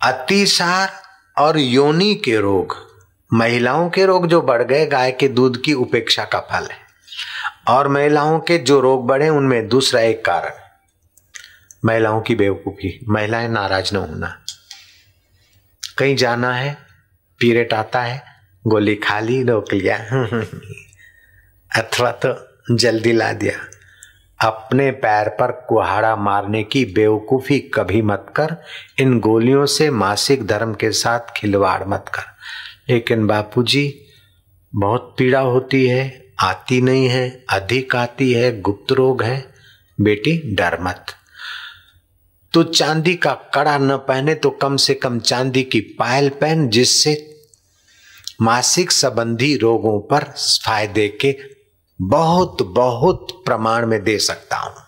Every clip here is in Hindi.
अतिसार और योनि के रोग, महिलाओं के रोग जो बढ़ गए गाय के दूध की उपेक्षा का फल है, और महिलाओं के जो रोग बढ़े उनमें दूसरा एक कारण महिलाओं की बेवकूफी, महिलाएं नाराज न होना। कहीं जाना है, पीरियड आता है, गोली खा ली, रोक लिया अथवा तो जल्दी ला दिया। अपने पैर पर कुहाड़ा मारने की बेवकूफी कभी मत कर। इन गोलियों से मासिक धर्म के साथ खिलवाड़ मत कर। लेकिन बापूजी बहुत पीड़ा होती है, आती नहीं है, अधिक आती है, गुप्त रोग है। बेटी डर मत। तो चांदी का कड़ा न पहने तो कम से कम चांदी की पायल पहन, जिससे मासिक संबंधी रोगों पर फायदे के बहुत बहुत प्रमाण में दे सकता हूं।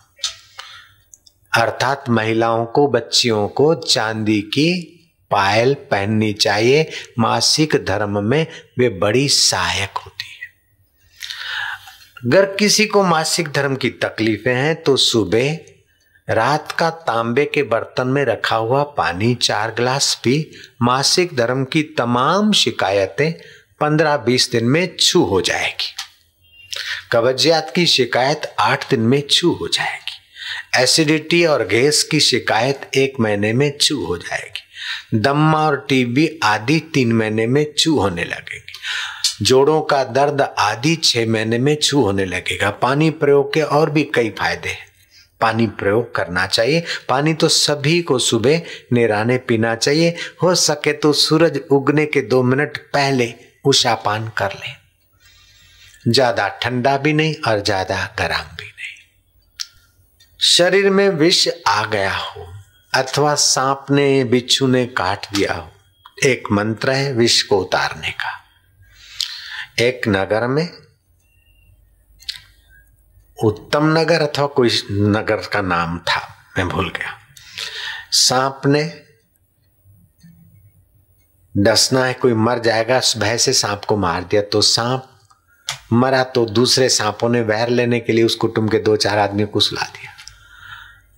अर्थात महिलाओं को, बच्चियों को चांदी की पायल पहननी चाहिए। मासिक धर्म में वे बड़ी सहायक होती है। अगर किसी को मासिक धर्म की तकलीफें हैं तो सुबह रात का तांबे के बर्तन में रखा हुआ पानी 4 गिलास पी। मासिक धर्म की तमाम शिकायतें 15-20 दिन में छू हो जाएगी। कब्जियत की शिकायत 8 दिन में छू हो जाएगी। एसिडिटी और गैस की शिकायत 1 महीने में छू हो जाएगी। दम्मा और टीबी आदि 3 महीने में छू होने लगेगी। जोड़ों का दर्द आदि 6 महीने में छू होने लगेगा। पानी प्रयोग के और भी कई फायदे हैं। पानी प्रयोग करना चाहिए। पानी तो सभी को सुबह निराने पीना चाहिए। हो सके तो सूरज उगने के 2 मिनट पहले उषापान कर ले। ज्यादा ठंडा भी नहीं और ज्यादा गर्म भी नहीं। शरीर में विष आ गया हो अथवा सांप ने, बिच्छू ने काट दिया हो, एक मंत्र है विष को उतारने का। एक नगर में, उत्तम नगर अथवा कोई नगर का नाम था, मैं भूल गया, सांप ने डसना है, कोई मर जाएगा, भय से सांप को मार दिया। तो सांप मरा तो दूसरे सांपों ने वैर लेने के लिए उस कुटुंब के 2-4 आदमी को सुला दिया।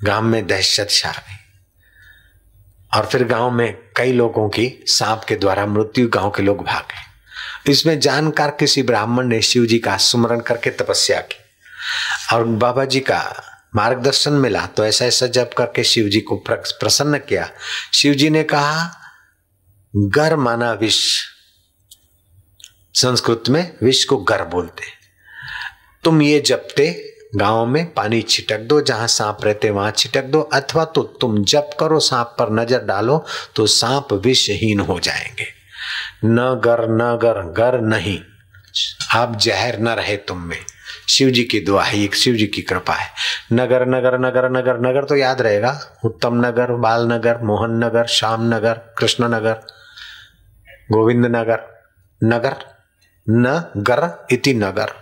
गांव में दहशत छा गई और फिर गांव में कई लोगों की सांप के द्वारा मृत्यु, गांव के लोग भागे। इसमें जानकार किसी ब्राह्मण ने शिव जी का सुमरण करके तपस्या की और बाबा जी का मार्गदर्शन मिला तो ऐसा ऐसा जप करके शिव जी को प्रसन्न किया। शिव जी ने कहा, गर माना विष, संस्कृत में विष को गर बोलते, तुम ये जपते गांव में पानी छिटक दो, जहां सांप रहते वहां छिटक दो, अथवा तो तुम जप करो, सांप पर नजर डालो तो सांप विषहीन हो जाएंगे। न गर गर नहीं, आप जहर न रहे तुम में। शिव जी की दुआ है, एक शिव जी की कृपा है। नगर नगर नगर नगर नगर तो याद रहेगा, उत्तम नगर, बाल नगर, मोहन नगर, श्याम नगर, कृष्ण नगर, गोविंद नगर। नगर न गर इति नगर।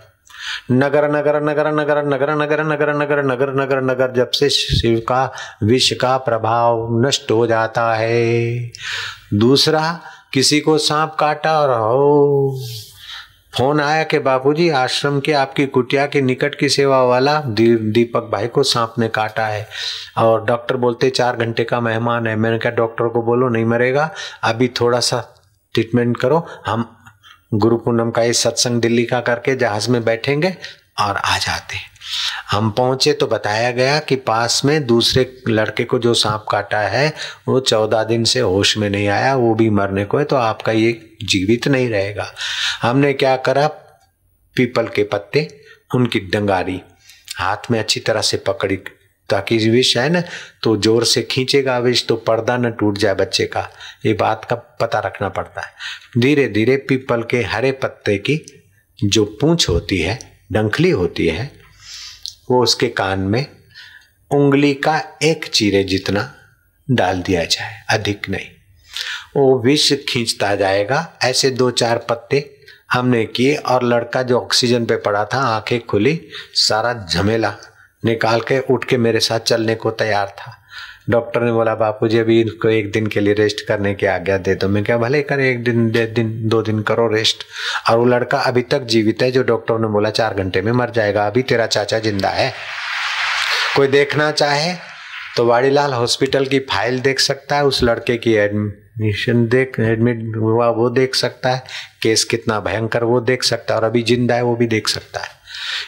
नगर नगर नगर नगर नगर नगर नगर नगर नगर नगर नगर जब से शिव का विष का प्रभाव नष्ट हो जाता है। दूसरा, किसी को सांप काटा और हो फोन आया कि बापूजी आश्रम के आपकी कुटिया के निकट की सेवा वाला दीपक भाई को सांप ने काटा है और डॉक्टर बोलते 4 घंटे का मेहमान है। मैंने कहा डॉक्टर को बोलो नहीं मरेगा, अभी थोड़ा सा ट्रीटमेंट करो, हम गुरु पूनम का ये सत्संग दिल्ली का करके जहाज में बैठेंगे और आ जाते। हम पहुंचे तो बताया गया कि पास में दूसरे लड़के को जो सांप काटा है वो 14 दिन से होश में नहीं आया, वो भी मरने को है, तो आपका ये जीवित नहीं रहेगा। हमने क्या करा, पीपल के पत्ते, उनकी डंगारी हाथ में अच्छी तरह से पकड़ी, ताकि विष है ना तो जोर से खींचेगा विष तो पर्दा न टूट जाए बच्चे का, ये बात का पता रखना पड़ता है। धीरे धीरे पीपल के हरे पत्ते की जो पूंछ होती है, डंखली होती है, वो उसके कान में उंगली का 1 चीरे जितना डाल दिया जाए, अधिक नहीं। वो विष खींचता जाएगा। ऐसे 2-4 पत्ते हमने किए और लड़का जो ऑक्सीजन पे पड़ा था, आंखें खुली, सारा झमेला निकाल के उठ के मेरे साथ चलने को तैयार था। डॉक्टर ने बोला बापूजी अभी इनको 1 दिन के लिए रेस्ट करने की आज्ञा दे दो। मैं क्या भले कर 1 दिन 2 दिन करो रेस्ट। और वो लड़का अभी तक जीवित है, जो डॉक्टर ने बोला 4 घंटे में मर जाएगा। अभी तेरा चाचा जिंदा है। कोई देखना चाहे तो वाड़ीलाल हॉस्पिटल की फाइल देख सकता है, उस लड़के की एडमिशन देख एडमिट हुआ वो देख सकता है, केस कितना भयंकर वो देख सकता है, और अभी जिंदा है वो भी देख सकता है।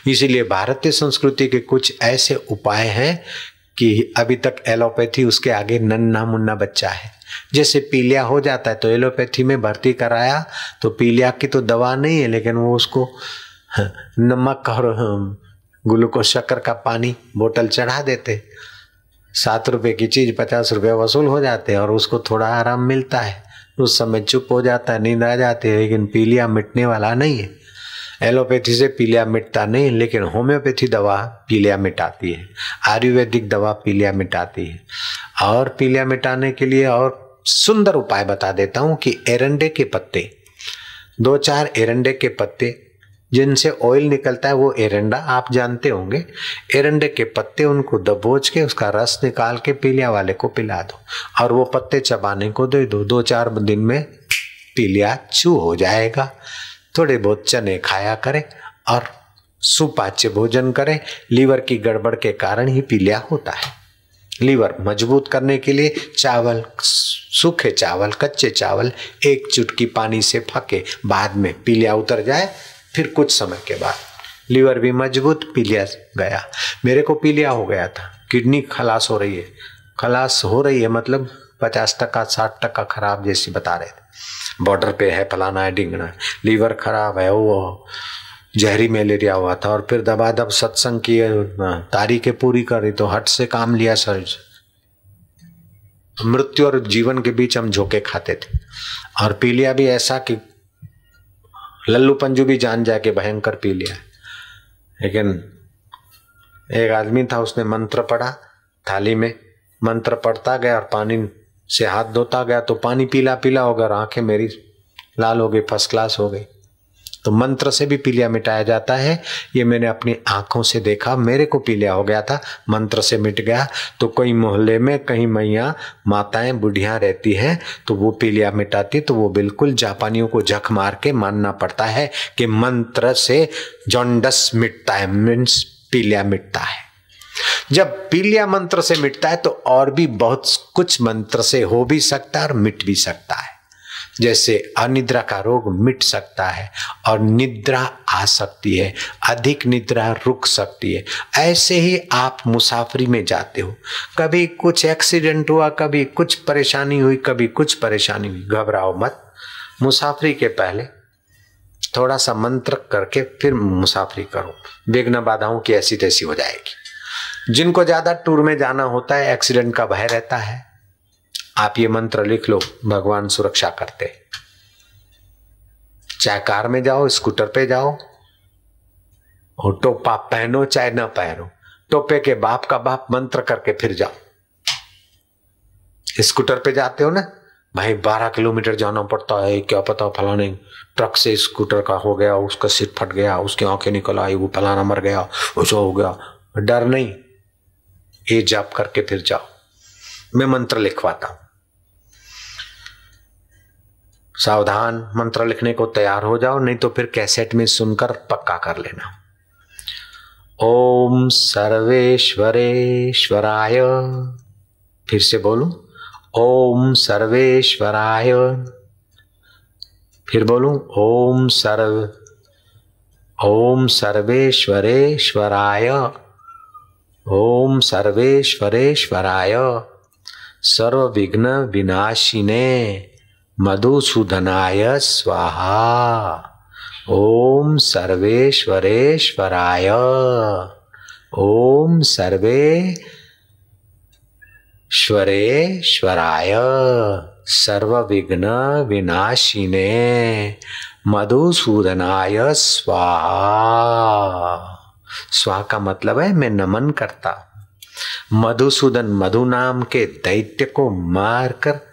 इसीलिए भारतीय संस्कृति के कुछ ऐसे उपाय हैं कि अभी तक एलोपैथी उसके आगे नन्हा मुन्ना बच्चा है। जैसे पीलिया हो जाता है तो एलोपैथी में भर्ती कराया तो पीलिया की तो दवा नहीं है, लेकिन वो उसको नमक और ग्लूकोज शक्कर का पानी बोतल चढ़ा देते, 7 रुपए की चीज 50 रुपए वसूल हो जाते हैं और उसको थोड़ा आराम मिलता है। उस समय चुप हो जाता है, नींद आ जाती है, लेकिन पीलिया मिटने वाला नहीं है। एलोपैथी से पीलिया मिटता नहीं, लेकिन होम्योपैथी दवा पीलिया मिटाती है, आयुर्वेदिक दवा पीलिया मिटाती है। और पीलिया मिटाने के लिए और सुंदर उपाय बता देता हूं कि एरंडे के पत्ते, 2-4 एरंडे के पत्ते जिनसे ऑयल निकलता है, वो एरंडा आप जानते होंगे। एरंडे के पत्ते उनको दबोच के उसका रस निकाल के पीलिया वाले को पिला दो और वो पत्ते चबाने को दे दो। 2-4 दिन में पीलिया छू हो जाएगा। थोड़े बहुत चने खाया करें और सुपाच्य भोजन करें। लीवर की गड़बड़ के कारण ही पीलिया होता है। लीवर मजबूत करने के लिए चावल, सूखे चावल, कच्चे चावल 1 चुटकी पानी से फके, बाद में पीलिया उतर जाए, फिर कुछ समय के बाद लीवर भी मजबूत, पीलिया गया। मेरे को पीलिया हो गया था, किडनी खलास हो रही है। खलास हो रही है मतलब 50% 60% खराब जैसी बता रहे थे। बॉर्डर पे है, फलाना है, ढिंगना है, लीवर खराब है, वो जहरी मलेरिया हुआ था। और फिर दबादब सत्संग की तारीखें पूरी करी तो हट से काम लिया सर। मृत्यु और जीवन के बीच हम झोंके खाते थे। और पीलिया भी ऐसा कि लल्लू पंजू भी जान जाए कि भयंकर पीलिया है। लेकिन एक आदमी था, उसने मंत्र पढ़ा, थाली में मंत्र पढ़ता गया और पानी से हाथ धोता गया तो पानी पीला पीला हो गया, आंखें मेरी लाल हो गई, फर्स्ट क्लास हो गई। तो मंत्र से भी पीलिया मिटाया जाता है। ये मैंने अपनी आंखों से देखा। मेरे को पीलिया हो गया था, मंत्र से मिट गया। तो कोई मोहल्ले में कहीं मैया माताएं बुढ़िया रहती हैं तो वो पीलिया मिटाती, तो वो बिल्कुल जापानियों को झक मार के मानना पड़ता है कि मंत्र से जॉन्डस मिटता है, मीन्स पीलिया मिटता है। जब पीलिया मंत्र से मिटता है तो और भी बहुत कुछ मंत्र से हो भी सकता है और मिट भी सकता है। जैसे अनिद्रा का रोग मिट सकता है और निद्रा आ सकती है, अधिक निद्रा रुक सकती है। ऐसे ही आप मुसाफरी में जाते हो, कभी कुछ एक्सीडेंट हुआ, कभी कुछ परेशानी हुई, कभी कुछ परेशानी हुई, घबराओ मत। मुसाफरी के पहले थोड़ा सा मंत्र करके फिर मुसाफरी करो, विघ्न बाधाओं की ऐसी तैसी हो जाएगी। जिनको ज्यादा टूर में जाना होता है, एक्सीडेंट का भय रहता है, आप ये मंत्र लिख लो, भगवान सुरक्षा करते। चाहे कार में जाओ, स्कूटर पे जाओ, और टोपा पहनो चाहे ना पहनो, टोपे के बाप का बाप मंत्र करके फिर जाओ। स्कूटर पे जाते हो ना भाई, 12 किलोमीटर जाना पड़ता है, क्या पता फलाने ट्रक से स्कूटर का हो गया, उसका सिर फट गया, उसकी आंखें निकल आई, वो फलाना मर गया, ऐसा हो गया। डर नहीं, ये जप करके फिर जाओ। मैं मंत्र लिखवाता हूं, सावधान, मंत्र लिखने को तैयार हो जाओ, नहीं तो फिर कैसेट में सुनकर पक्का कर लेना। ओम सर्वेश्वरेश्वराय, फिर से बोलूं, ओम सर्वेश्वराय, फिर बोलूं, ओम सर्वेश्वरेश्वराय, ओम सर्वेश्वरेश्वराय, सर्व विघ्न विनाशिने मधुसूदनाय स्वाहा। ओम सर्वेश्वरेश्वराय, ओम सर्वेश्वरेश्वराय, सर्व विघ्न विनाशिने मधुसूदनाय स्वाहा। स्वाहा का मतलब है मैं नमन करता। मधुसूदन, मधु नाम के दैत्य को मारकर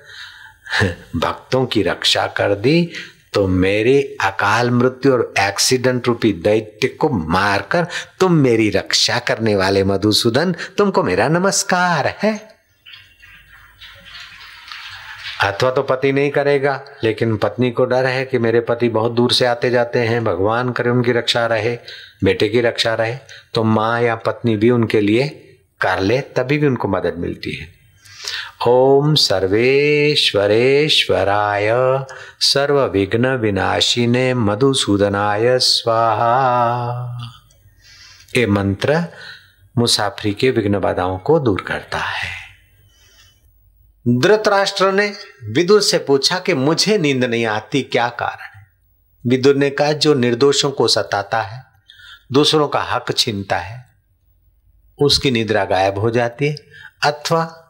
भक्तों की रक्षा कर दी, तो मेरे अकाल मृत्यु और एक्सीडेंट रूपी दैत्य को मारकर तुम मेरी रक्षा करने वाले मधुसूदन, तुमको मेरा नमस्कार है। अथवा तो पति नहीं करेगा, लेकिन पत्नी को डर है कि मेरे पति बहुत दूर से आते जाते हैं, भगवान करे उनकी रक्षा रहे, बेटे की रक्षा रहे, तो माँ या पत्नी भी उनके लिए कर ले, तभी भी उनको मदद मिलती है। ओम सर्वेश्वरेश्वराय सर्व विघ्न विनाशिने मधुसूदनाय स्वाहा। ये मंत्र मुसाफरी के विघ्न बाधाओं को दूर करता है। धृतराष्ट्र ने विदुर से पूछा कि मुझे नींद नहीं आती, क्या कारण है? विदुर ने कहा, जो निर्दोषों को सताता है, दूसरों का हक छीनता है, उसकी निद्रा गायब हो जाती है, अथवा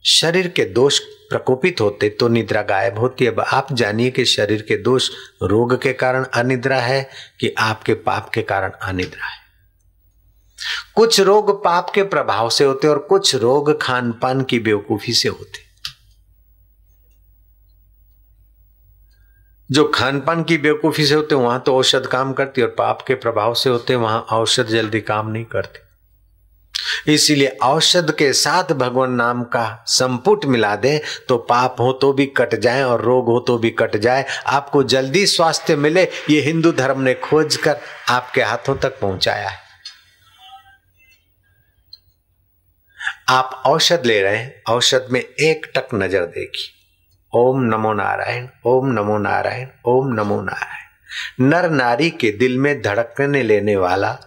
शरीर के दोष प्रकोपित होते तो निद्रा गायब होती है। अब आप जानिए कि शरीर के दोष रोग के कारण अनिद्रा है कि आपके पाप के कारण अनिद्रा है। कुछ रोग पाप के प्रभाव से होते और कुछ रोग खान पान की बेवकूफी से होते। जो खान पान की बेवकूफी से होते वहां तो औषध काम करती, और पाप के प्रभाव से होते वहां औषध जल्दी काम नहीं करती। इसीलिए औषध के साथ भगवान नाम का संपुट मिला दे तो पाप हो तो भी कट जाए और रोग हो तो भी कट जाए, आपको जल्दी स्वास्थ्य मिले। ये हिंदू धर्म ने खोज कर आपके हाथों तक पहुंचाया है। आप औषध ले रहे हैं, औषध में एक टक नजर देखिए, ओम नमो नारायण, ओम नमो नारायण, ओम नमो नारायण। नर नारी के दिल में धड़कने लेने वाला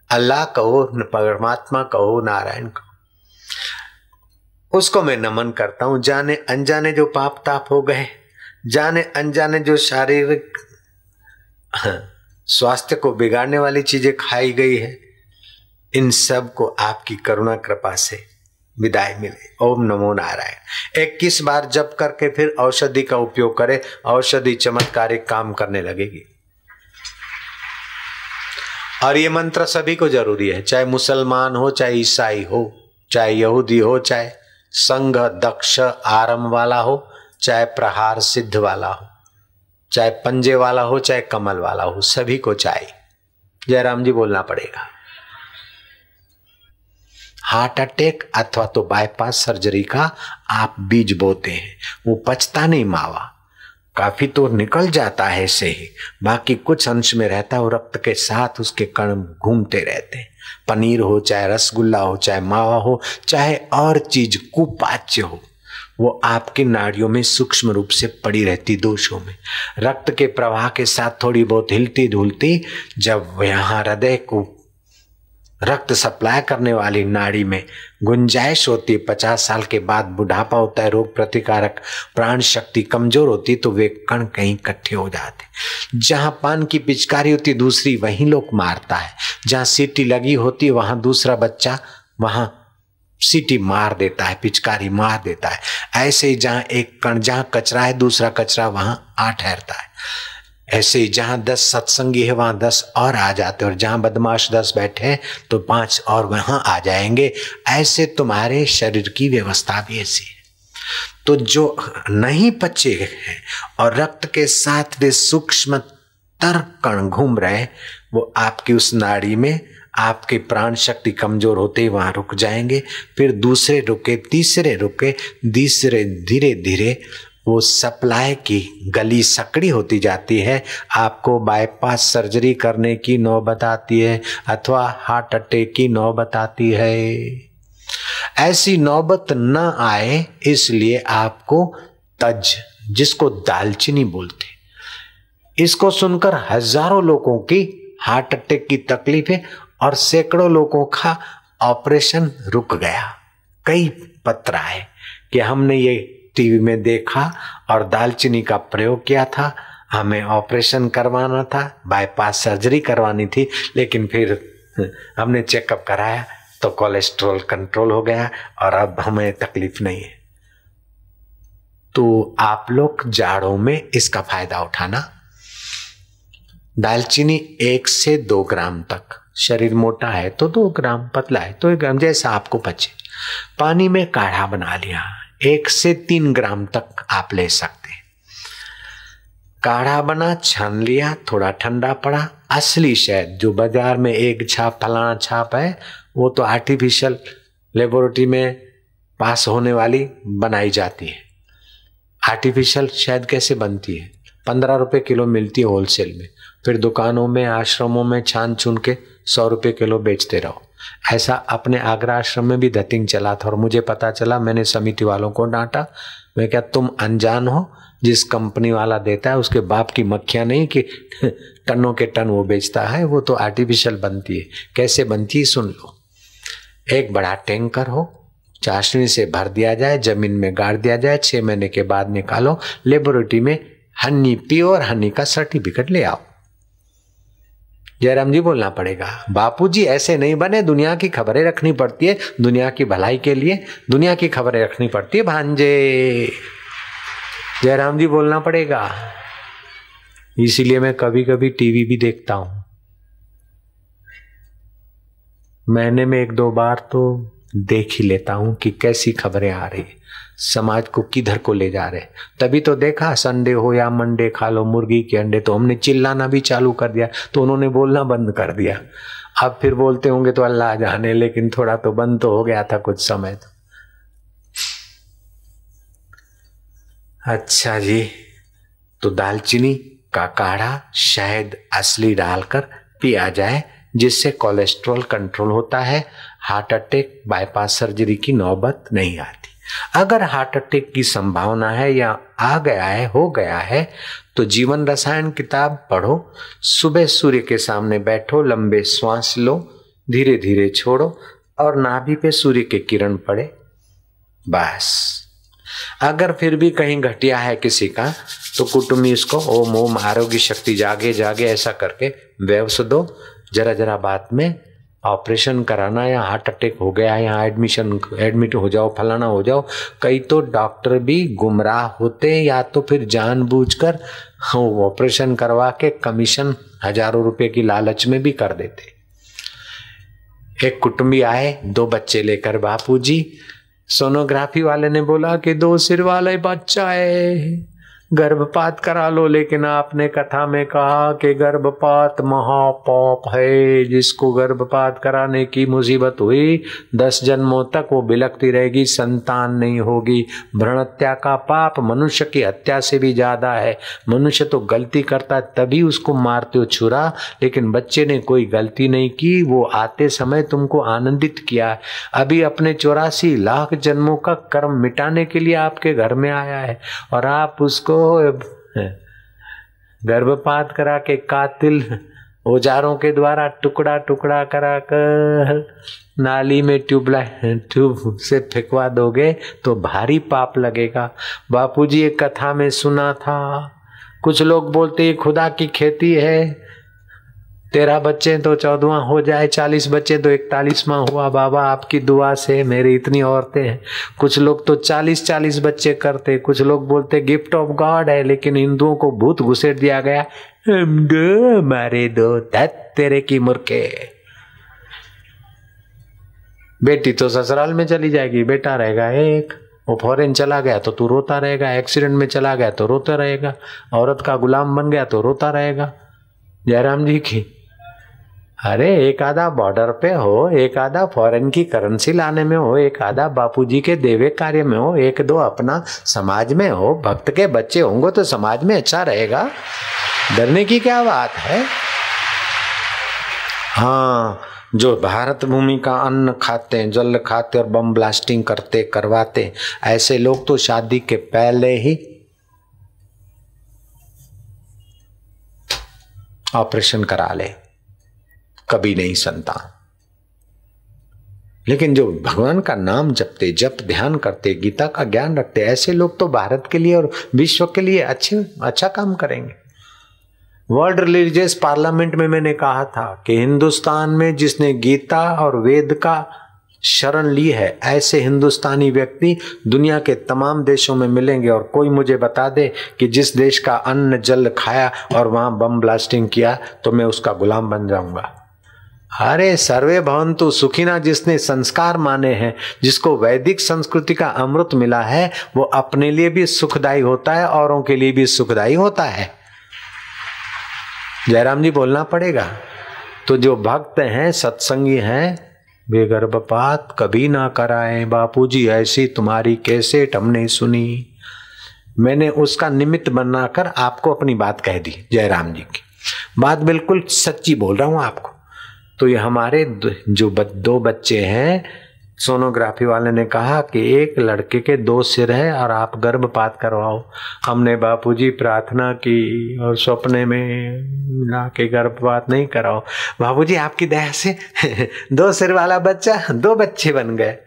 अल्लाह कहो, परमात्मा कहो, नारायण कहो, उसको मैं नमन करता हूं। जाने अनजाने जो पाप ताप हो गए, जाने अनजाने जो शारीरिक स्वास्थ्य को बिगाड़ने वाली चीजें खाई गई है, इन सब को आपकी करुणा कृपा से विदाई मिले। ओम नमो नारायण 21 बार जप करके फिर औषधि का उपयोग करें, औषधि चमत्कारिक काम करने लगेगी। और ये मंत्र सभी को जरूरी है, चाहे मुसलमान हो, चाहे ईसाई हो, चाहे यहूदी हो, चाहे संघ दक्ष आरम वाला हो, चाहे प्रहार सिद्ध वाला हो, चाहे पंजे वाला हो, चाहे कमल वाला हो, सभी को चाहिए। जयराम जी बोलना पड़ेगा। हार्ट अटैक अथवा तो बाईपास सर्जरी का आप बीज बोते हैं, वो पचता नहीं मावा, काफी तो निकल जाता है ऐसे ही, बाकी कुछ अंश में रहता है, वो रक्त के साथ उसके कण घूमते रहते हैं। पनीर हो, चाहे रसगुल्ला हो, चाहे मावा हो, चाहे और चीज कुपाच्य हो, वो आपकी नाड़ियों में सूक्ष्म रूप से पड़ी रहती, दोषों में रक्त के प्रवाह के साथ थोड़ी बहुत हिलती धुलती, जब यहाँ हृदय को रक्त सप्लाई करने वाली नाड़ी में गुंजाइश होती, 50 साल के बाद बुढ़ापा होता है, रोग प्रतिकारक प्राण शक्ति कमजोर होती, तो वे कण कहीं इकट्ठे हो जाते। जहां पान की पिचकारी होती दूसरी वहीं लोग मारता है, जहां सीटी लगी होती वहां दूसरा बच्चा वहां सीटी मार देता है, पिचकारी मार देता है। ऐसे ही जहां एक कण, जहां कचरा है दूसरा कचरा वहां आ ठहरता है। ऐसे ही जहां 10 सत्संगी है वहां 10 और आ जाते, और जहां बदमाश 10 बैठे हैं तो 5 और वहां आ जाएंगे। ऐसे तुम्हारे शरीर की व्यवस्था भी ऐसी है। तो जो नहीं पचे हैं और रक्त के साथ वे सूक्ष्म तर कण घूम रहे, वो आपकी उस नाड़ी में आपके प्राण शक्ति कमजोर होते वहां रुक जाएंगे, फिर दूसरे रुके, तीसरे रुके, तीसरे, धीरे धीरे वो सप्लाई की गली सकड़ी होती जाती है। आपको बाईपास सर्जरी करने की नौबत आती है अथवा हार्ट अटैक की नौबत आती है। ऐसी नौबत न आए इसलिए आपको तज, जिसको दालचीनी बोलते, इसको सुनकर हजारों लोगों की हार्ट अटैक की तकलीफ है और सैकड़ों लोगों का ऑपरेशन रुक गया। कई पत्र आए कि हमने ये टीवी में देखा और दालचीनी का प्रयोग किया था, हमें ऑपरेशन करवाना था, बाईपास सर्जरी करवानी थी, लेकिन फिर हमने चेकअप कराया तो कोलेस्ट्रॉल कंट्रोल हो गया और अब हमें तकलीफ नहीं है। तो आप लोग जाड़ों में इसका फायदा उठाना। दालचीनी 1 से 2 ग्राम तक, शरीर मोटा है तो 2 ग्राम, पतला है तो 1 ग्राम, जैसा आपको पचे। पानी में काढ़ा बना लिया, 1 से 3 ग्राम तक आप ले सकते हैं। काढ़ा बना, छान लिया, थोड़ा ठंडा पड़ा। असली शहद जो बाजार में एक छाप फलाना छाप है, वो तो आर्टिफिशियल लेबोरेटरी में पास होने वाली बनाई जाती है। आर्टिफिशियल शहद कैसे बनती है? 15 रुपए किलो मिलती है होलसेल में, फिर दुकानों में आश्रमों में छान छून के 100 रुपए किलो बेचते रहो। ऐसा अपने आगरा आश्रम में भी धतिंग चला था और मुझे पता चला। मैंने समिति वालों को डांटा, मैं क्या तुम अनजान हो? जिस कंपनी वाला देता है उसके बाप की मक्खियां नहीं कि टनों के टन वो बेचता है, वो तो आर्टिफिशियल बनती है। कैसे बनती है सुन लो। एक बड़ा टैंकर हो, चाशनी से भर दिया जाए, जमीन में गाड़ दिया जाए, 6 महीने के बाद निकालो, लेबोरेटरी में हनी प्योर हनी का सर्टिफिकेट ले आओ। जयराम जी बोलना पड़ेगा, बापूजी ऐसे नहीं बने, दुनिया की खबरें रखनी पड़ती है, दुनिया की भलाई के लिए दुनिया की खबरें रखनी पड़ती है भांजे। जयराम जी बोलना पड़ेगा। इसीलिए मैं कभी कभी टीवी भी देखता हूं, महीने में 1-2 बार तो देख ही लेता हूं कि कैसी खबरें आ रही, समाज को किधर को ले जा रहे। तभी तो देखा, संडे हो या मंडे खा लो मुर्गी के अंडे, तो हमने चिल्लाना भी चालू कर दिया, तो उन्होंने बोलना बंद कर दिया। अब फिर बोलते होंगे तो अल्लाह जाने, लेकिन थोड़ा तो बंद तो हो गया था कुछ समय तो। अच्छा जी, तो दालचीनी का काढ़ा शहद असली डालकर पिया जाए, जिससे कोलेस्ट्रॉल कंट्रोल होता है, हार्ट अटैक बाईपास सर्जरी की नौबत नहीं आती। अगर हार्ट अटैक की संभावना है या आ गया है, हो गया है, तो जीवन रसायन किताब पढ़ो, सुबह सूर्य के सामने बैठो, लंबे श्वास लो, धीरे धीरे छोड़ो और नाभि पे सूर्य के किरण पड़े, बस। अगर फिर भी कहीं घटिया है किसी का, तो कुटुंबी इसको ओम ओम आरोग्य शक्ति जागे जागे ऐसा करके वेव्स दो। जरा जरा बात में ऑपरेशन कराना या हार्ट अटैक हो गया या एडमिट हो जाओ, फलाना हो जाओ। कई तो डॉक्टर भी गुमराह होते या तो फिर जानबूझकर ऑपरेशन करवा के कमीशन हजारों रुपए की लालच में भी कर देते। एक कुटुंबी आए 2 बच्चे लेकर, बापूजी सोनोग्राफी वाले ने बोला कि 2 सिर वाले बच्चा है, गर्भपात करा लो, लेकिन आपने कथा में कहा कि गर्भपात महापाप है, जिसको गर्भपात कराने की मुसीबत हुई 10 जन्मों तक वो बिलखती रहेगी, संतान नहीं होगी। भ्रूण हत्या का पाप मनुष्य की हत्या से भी ज्यादा है। मनुष्य तो गलती करता तभी उसको मारते हो छुरा, लेकिन बच्चे ने कोई गलती नहीं की, वो आते समय तुमको आनंदित किया। अभी अपने 84 लाख जन्मों का कर्म मिटाने के लिए आपके घर में आया है और आप उसको गर्भपात करा के कातिल औजारों के द्वारा टुकड़ा टुकड़ा करा कर नाली में ट्यूब से फेंकवा दोगे तो भारी पाप लगेगा। बापूजी एक कथा में सुना था, कुछ लोग बोलते खुदा की खेती है, 13 बच्चे तो 14वां हो जाए, 40 बच्चे तो 41वां हुआ। बाबा आपकी दुआ से मेरी इतनी औरतें हैं। कुछ लोग तो 40 बच्चे करते, कुछ लोग बोलते गिफ्ट ऑफ गॉड है, लेकिन हिंदुओं को भूत घुसेड़ दिया गया, हम 2 मारे 2 तेरे की मुर्के। बेटी तो ससुराल में चली जाएगी, बेटा रहेगा एक, वो फॉरेन चला गया तो तू रोता रहेगा, एक्सीडेंट में चला गया तो रोता रहेगा, औरत का गुलाम बन गया तो रोता रहेगा। जयराम जी की अरे एक आधा बॉर्डर पे हो, एक आधा फॉरेन की करेंसी लाने में हो, एक आधा बापूजी के देवे कार्य में हो, 1-2 अपना समाज में हो, भक्त के बच्चे होंगे तो समाज में अच्छा रहेगा, डरने की क्या बात है। हाँ, जो भारत भूमि का अन्न खाते हैं, जल खाते और बम ब्लास्टिंग करवाते, ऐसे लोग तो शादी के पहले ही ऑपरेशन करा ले, कभी नहीं संतान। लेकिन जो भगवान का नाम जपते, जप ध्यान करते, गीता का ज्ञान रखते, ऐसे लोग तो भारत के लिए और विश्व के लिए अच्छा काम करेंगे। वर्ल्ड रिलीजियस पार्लियामेंट में मैंने कहा था कि हिंदुस्तान में जिसने गीता और वेद का शरण ली है, ऐसे हिंदुस्तानी व्यक्ति दुनिया के तमाम देशों में मिलेंगे। और कोई मुझे बता दे कि जिस देश का अन्न जल खाया और वहां बम ब्लास्टिंग किया तो मैं उसका गुलाम बन जाऊंगा। अरे सर्वे भवन्तु सुखिना, जिसने संस्कार माने हैं, जिसको वैदिक संस्कृति का अमृत मिला है, वो अपने लिए भी सुखदायी होता है, औरों के लिए भी सुखदायी होता है। जयराम जी बोलना पड़ेगा। तो जो भक्त हैं, सत्संगी हैं, वे गर्भपात कभी ना कराएं। बापूजी ऐसी तुम्हारी कैसेट हमने सुनी, मैंने उसका निमित्त बनाकर आपको अपनी बात कह दी। जयराम जी की बात बिल्कुल सच्ची बोल रहा हूं आपको। तो ये हमारे जो दो बच्चे हैं, सोनोग्राफी वाले ने कहा कि एक लड़के के 2 सिर है और आप गर्भपात करवाओ। हमने बापूजी प्रार्थना की और सपने में लाके गर्भपात नहीं कराओ। बापूजी आपकी दया से 2 सिर वाला बच्चा 2 बच्चे बन गए।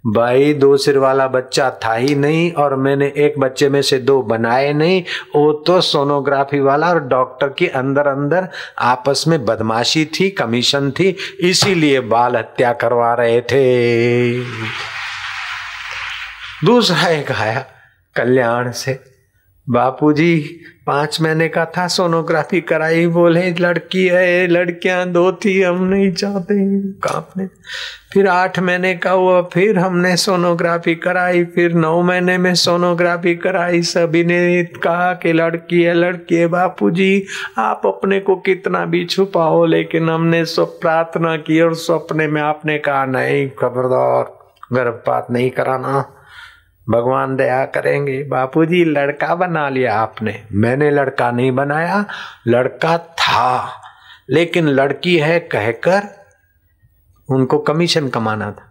भाई 2 सिर वाला बच्चा था ही नहीं और मैंने एक बच्चे में से 2 बनाए नहीं। वो तो सोनोग्राफी वाला और डॉक्टर की अंदर अंदर आपस में बदमाशी थी, कमीशन थी, इसीलिए बाल हत्या करवा रहे थे। दूसरा एक आया कल्याण से, बापूजी 5 महीने का था, सोनोग्राफी कराई, बोले लड़की है, लड़कियां 2 थी, हम नहीं चाहते कांपने। फिर 8 महीने का हुआ, फिर हमने सोनोग्राफी कराई, फिर 9 महीने में सोनोग्राफी कराई, सभी ने कहा कि लड़की है, लड़की है। बापूजी आप अपने को कितना भी छुपाओ, लेकिन हमने सब प्रार्थना की और सपने में आपने कहा नहीं, खबरदार गर्भपात नहीं कराना, भगवान दया करेंगे। बापूजी लड़का बना लिया आपने। मैंने लड़का नहीं बनाया, लड़का था, लेकिन लड़की है कहकर उनको कमीशन कमाना था।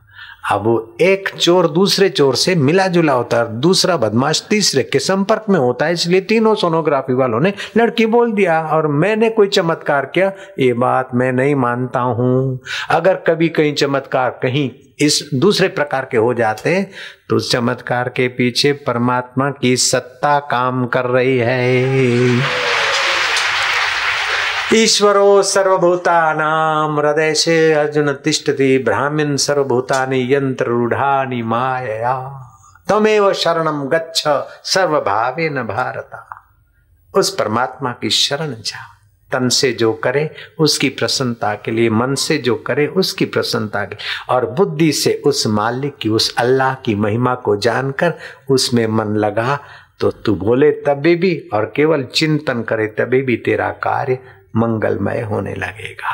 अब एक चोर दूसरे चोर से मिला जुला होता है, दूसरा बदमाश तीसरे के संपर्क में होता है, इसलिए तीनों सोनोग्राफी वालों ने लड़की बोल दिया और मैंने कोई चमत्कार किया, ये बात मैं नहीं मानता हूं। अगर कभी कहीं चमत्कार कहीं इस दूसरे प्रकार के हो जाते तो उस चमत्कार के पीछे परमात्मा की सत्ता काम कर रही है। ईश्वरो सर्वभूतानां हृदय से अर्जुन तिष्ठति, ब्राह्मण सर्वभूतानि यंत्र रूढ़ानि मायया, तमेव शरणं गच्छ सर्वभावेन भारत। उस परमात्मा की शरण जा। तन से जो करे उसकी प्रसन्नता के लिए, मन से जो करे उसकी प्रसन्नता के, और बुद्धि से उस मालिक की, उस अल्लाह की महिमा को जानकर उसमें मन लगा तो तू बोले तभी भी और केवल चिंतन करे तभी भी तेरा कार्य मंगलमय होने लगेगा।